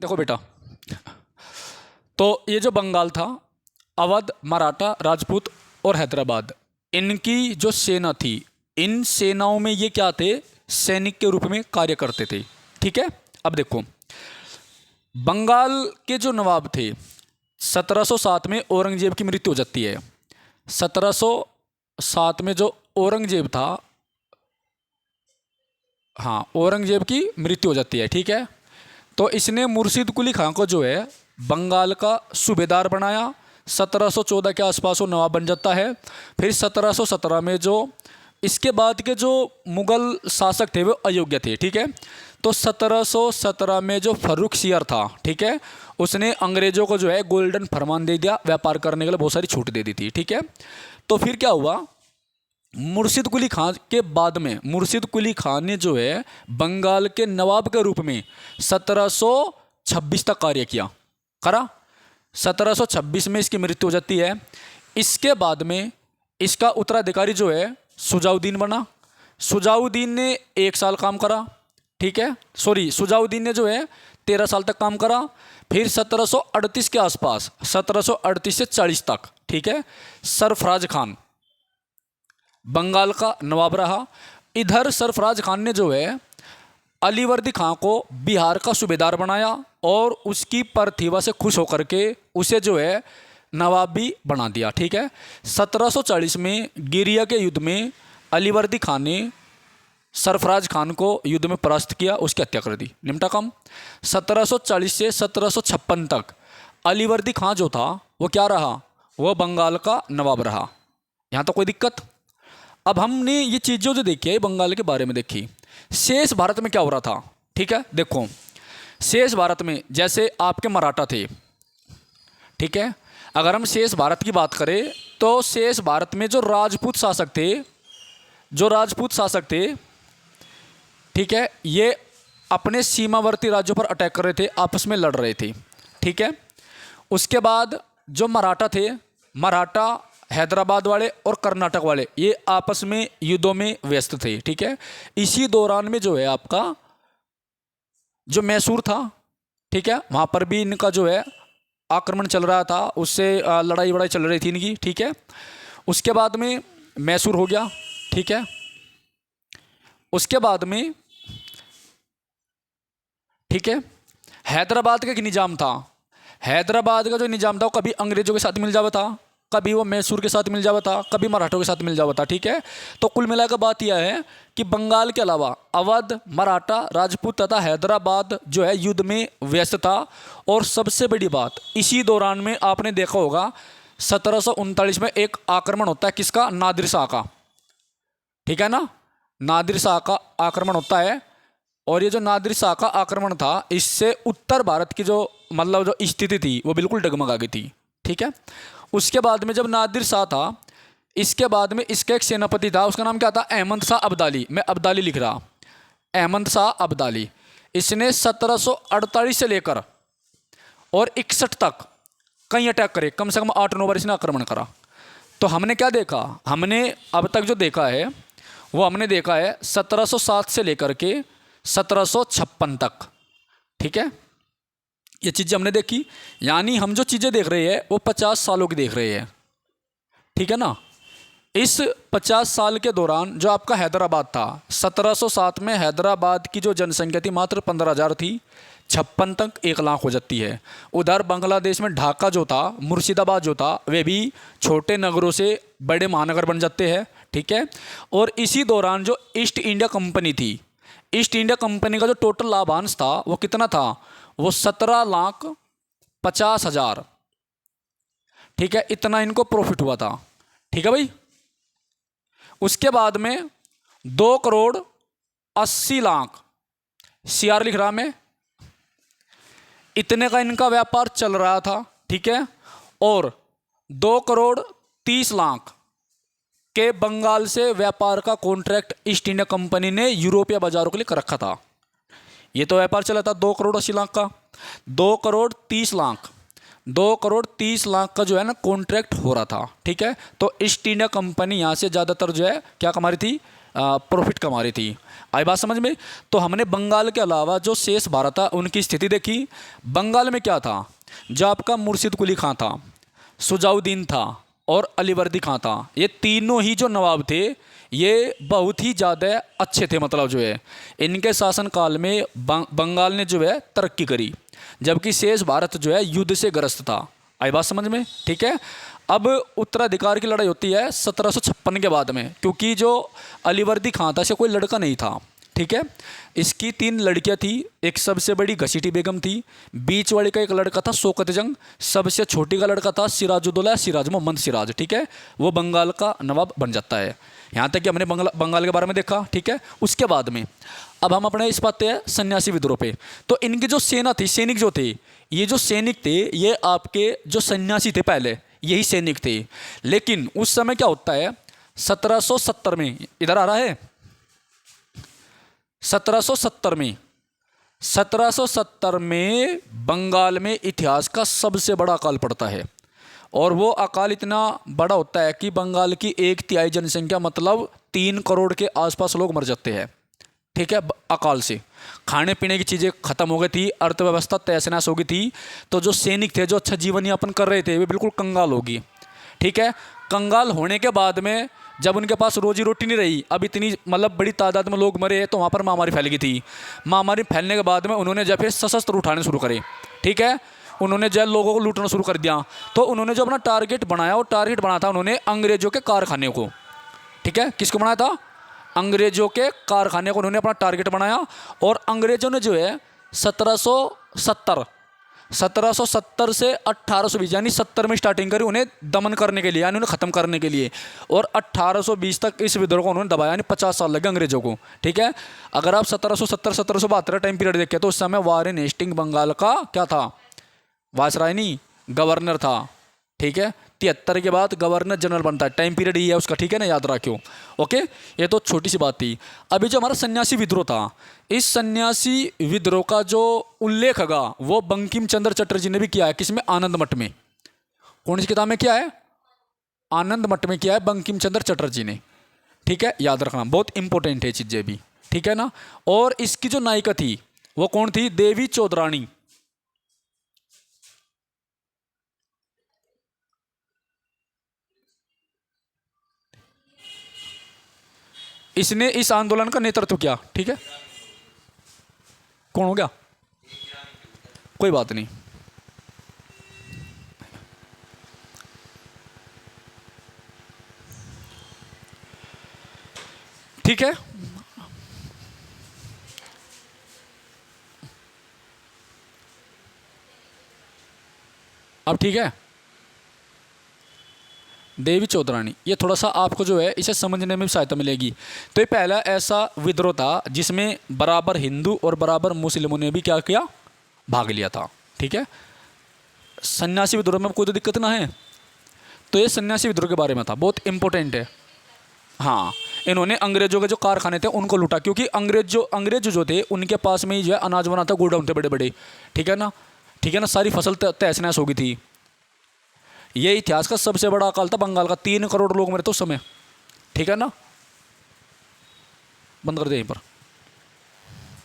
देखो बेटा, तो ये जो बंगाल था, अवध, मराठा, राजपूत और हैदराबाद, इनकी जो सेना थी, इन सेनाओं में ये क्या थे, सैनिक के रूप में कार्य करते थे। ठीक है। अब देखो, बंगाल के जो नवाब थे, 1707 में औरंगजेब की मृत्यु हो जाती है। 1707 में जो औरंगजेब था, हाँ, औरंगजेब की मृत्यु हो जाती है। ठीक है। तो इसने मुर्शिद कुली खां को जो है बंगाल का सूबेदार बनाया। 1714 के आसपास वो नवाब बन जाता है। फिर 1717 में जो इसके बाद के जो मुगल शासक थे वो अयोग्य थे। ठीक है। तो 1717 में जो फर्रुखसियर था, ठीक है, उसने अंग्रेजों को जो है गोल्डन फरमान दे दिया, व्यापार करने के लिए बहुत सारी छूट दे दी थी। ठीक है। तो फिर क्या हुआ, मुर्शिद कुली खां के बाद में मुर्शिद कुली खां ने जो है बंगाल के नवाब के रूप में 1726 तक कार्य किया करा। 1726 में इसकी मृत्यु हो जाती है। इसके बाद में इसका उत्तराधिकारी जो है सुजाउद्दीन बना। सुजाउद्दीन ने 1 साल काम करा। ठीक है, सॉरी, सुजाउद्दीन ने जो है 13 साल तक काम करा। फिर 1738 के आसपास, 1738 से 40 तक, ठीक है, सरफराज खान बंगाल का नवाब रहा। इधर सरफराज खान ने जो है अलीवर्दी खां को बिहार का सूबेदार बनाया और उसकी प्रतिभा से खुश होकर के उसे जो है नवाब भी बना दिया। ठीक है। 1740 में गिरिया के युद्ध में अलीवर्दी खान ने सरफराज खान को युद्ध में परास्त किया, उसकी हत्या कर दी, निमटा काम। 1740 से 1756 तक अलीवर्दी खां जो था वो क्या रहा, वो बंगाल का नवाब रहा। यहाँ तो कोई दिक्कत। अब हमने ये चीज़ें जो देखी है बंगाल के बारे में देखी। शेष भारत में क्या हो रहा था, ठीक है, देखो, शेष भारत में जैसे आपके मराठा थे, ठीक है, अगर हम शेष भारत की बात करें तो शेष भारत में जो राजपूत शासक थे, ठीक है, ये अपने सीमावर्ती राज्यों पर अटैक कर रहे थे, आपस में लड़ रहे थे। ठीक है। उसके बाद जो मराठा थे, मराठा हैदराबाद वाले और कर्नाटक वाले, ये आपस में युद्धों में व्यस्त थे। ठीक है। इसी दौरान में जो है आपका जो मैसूर था, ठीक है, वहाँ पर भी इनका जो है आक्रमण चल रहा था, उससे लड़ाई वड़ाई चल रही थी इनकी। ठीक है। उसके बाद में मैसूर हो गया। ठीक है। उसके बाद में, ठीक है, हैदराबाद का एक निज़ाम था। हैदराबाद का जो निज़ाम था वो कभी अंग्रेजों के साथ मिल जावा था, कभी वो मैसूर के साथ मिल जावा था, कभी मराठों के साथ मिल जावा था। ठीक है। तो कुल मिलाकर बात यह है कि बंगाल के अलावा अवध, मराठा, राजपूत तथा हैदराबाद जो है युद्ध में व्यस्त था। और सबसे बड़ी बात, इसी दौरान में आपने देखा होगा 1739 में एक आक्रमण होता है, किसका, नादिर शाह का। ठीक है ना, नादिर शाह का आक्रमण होता है। और ये जो नादिर शाह का आक्रमण था, इससे उत्तर भारत की जो मतलब जो स्थिति थी वो बिल्कुल डगमगा गई थी। ठीक है। उसके बाद में जब नादिर शाह था, इसके बाद में इसका एक सेनापति था, उसका नाम क्या था, अहमद शाह अब्दाली। मैं अब्दाली लिख रहा, अहमद शाह अब्दाली। इसने 1748 से लेकर और 61 तक कई अटैक करे, कम से कम 8-9 बार इसने आक्रमण करा। तो हमने क्या देखा, हमने अब तक जो देखा है वो हमने देखा है 1707 से लेकर के 1756 तक। ठीक है, ये चीज़ें हमने देखी। यानी हम जो चीज़ें देख रहे हैं वो 50 सालों की देख रहे हैं। ठीक है ना। इस 50 साल के दौरान जो आपका हैदराबाद था, 1707 में हैदराबाद की जो जनसंख्या थी मात्र 15,000 थी, 56 तक 1 लाख हो जाती है। उधर बांग्लादेश में ढाका जो था, मुर्शिदाबाद जो था, वे भी छोटे नगरों से बड़े महानगर बन जाते हैं। ठीक है। और इसी दौरान जो ईस्ट इंडिया कंपनी थी, ईस्ट इंडिया कंपनी का जो टोटल लाभांश था वो कितना था, वो 17,50,000। ठीक है, इतना इनको प्रॉफिट हुआ था। ठीक है भाई। उसके बाद में 2,80,00,000 CR लिख रहा मैं, इतने का इनका व्यापार चल रहा था। ठीक है। और 2,30,00,000 के बंगाल से व्यापार का कॉन्ट्रैक्ट ईस्ट इंडिया कंपनी ने यूरोपीय बाजारों के लिए कर रखा था। ये तो व्यापार चला था 2,80,00,000 का। 2,30,00,000 2,30,00,000 का जो है ना कॉन्ट्रैक्ट हो रहा था। ठीक है। तो ईस्ट इंडिया कंपनी यहाँ से ज़्यादातर जो है क्या कमा रही थी, प्रॉफिट कमा रही थी। आई बात समझ में। तो हमने बंगाल के अलावा जो शेष भारत था उनकी स्थिति देखी। बंगाल में क्या था, जो आपका मुर्शिद कुली खां था, सुजाउद्दीन था और अलीवर्दी खां था, ये तीनों ही जो नवाब थे ये बहुत ही ज़्यादा अच्छे थे। मतलब जो है इनके शासनकाल में बंगाल ने जो है तरक्की करी, जबकि शेष भारत जो है युद्ध से ग्रस्त था। आई बात समझ में, ठीक है। अब उत्तराधिकार की लड़ाई होती है 1756 के बाद में, क्योंकि जो अलीवर्दी खां था, इसे कोई लड़का नहीं था, ठीक है। इसकी 3 लड़कियां थी, एक सबसे बड़ी घसीटी बेगम थी, बीच वाले का एक लड़का था शौकत जंग, सबसे छोटी का लड़का था सिराजुद्दौला, सिराज मोहम्मद सिराज, ठीक है। वो बंगाल का नवाब बन जाता है। यहाँ तक कि हमने बंगाल के बारे में देखा, ठीक है। उसके बाद में अब हम अपने इस पाते हैं सन्यासी विद्रोह पे। तो इनकी जो सेना थी, सैनिक जो थे, ये जो सैनिक थे ये आपके जो सन्यासी थे पहले यही सैनिक थे। लेकिन उस समय क्या होता है 1770 में, इधर आ रहा है 1770 में बंगाल में इतिहास का सबसे बड़ा अकाल पड़ता है। और वो अकाल इतना बड़ा होता है कि बंगाल की 1/3 जनसंख्या मतलब 3 करोड़ के आसपास लोग मर जाते हैं, ठीक है, अकाल से। खाने पीने की चीज़ें खत्म हो गई थी, अर्थव्यवस्था तहस नहस हो गई थी। तो जो सैनिक थे जो अच्छा जीवन यापन कर रहे थे वे बिल्कुल कंगाल होगी, ठीक है। कंगाल होने के बाद में जब उनके पास रोजी रोटी नहीं रही, अब इतनी मतलब बड़ी तादाद में लोग मरे, तो वहाँ पर महामारी फैल गई थी। महामारी फैलने के बाद में उन्होंने जब फिर सशस्त्र उठाने शुरू करे, ठीक है, उन्होंने जब लोगों को लूटना शुरू कर दिया। तो उन्होंने जो अपना टारगेट बनाया, वो टारगेट बनाया था उन्होंने अंग्रेजों के कारखाने को, ठीक है। किसको बनाया था, अंग्रेजों के कारखाने को उन्होंने अपना टारगेट बनाया। और अंग्रेजों ने जो है 1770 से 1820 यानी 70 में स्टार्टिंग करी उन्हें दमन करने के लिए, यानी उन्हें ख़त्म करने के लिए। और 1820 तक इस विद्रोह को उन्होंने दबाया, यानी 50 साल लगे अंग्रेजों को, ठीक है। अगर आप 1770-1772 टाइम पीरियड देखें तो उस समय वारेन हेस्टिंग बंगाल का क्या था, वायसराय नहीं, गवर्नर था, ठीक है। 73 के बाद गवर्नर जनरल बनता है, टाइम पीरियड ही है उसका, ठीक है ना, याद रखियो, ओके। ये तो छोटी सी बात थी। अभी जो हमारा सन्यासी विद्रोह था, इस सन्यासी विद्रोह का जो उल्लेख है वो बंकिम चंद्र चटर्जी ने भी किया है। किसमें, आनंद मठ में। कौन सी किताब में किया है, आनंद मठ में किया है बंकिम चंद्र चटर्जी ने, ठीक है, याद रखना, बहुत इंपॉर्टेंट है चीज़ें भी, ठीक है ना। और इसकी जो नायिका थी वो कौन थी, देवी चौधरानी। इसने इस आंदोलन का नेतृत्व किया, ठीक है। कौन हो गया, कोई बात नहीं, ठीक है। अब ठीक है, देवी चौधरानी, ये थोड़ा सा आपको जो है इसे समझने में भी सहायता मिलेगी। तो ये पहला ऐसा विद्रोह था जिसमें बराबर हिंदू और बराबर मुस्लिमों ने भी क्या किया, भाग लिया था, ठीक है। सन्यासी विद्रोह में कोई तो दिक्कत ना है। तो ये सन्यासी विद्रोह के बारे में था, बहुत इंपॉर्टेंट है। हाँ, इन्होंने अंग्रेजों के जो कारखाने थे उनको लूटा, क्योंकि अंग्रेज जो थे उनके पास में ही जो है अनाज बना था, गोडाउन थे बड़े बड़े, ठीक है ना, ठीक है ना। सारी फसल तहस नहस हो गई थी। ये इतिहास का सबसे बड़ा अकाल था बंगाल का, 3 करोड़ लोग मरे थे उस समय, ठीक है ना। बंद कर दे यहीं पर।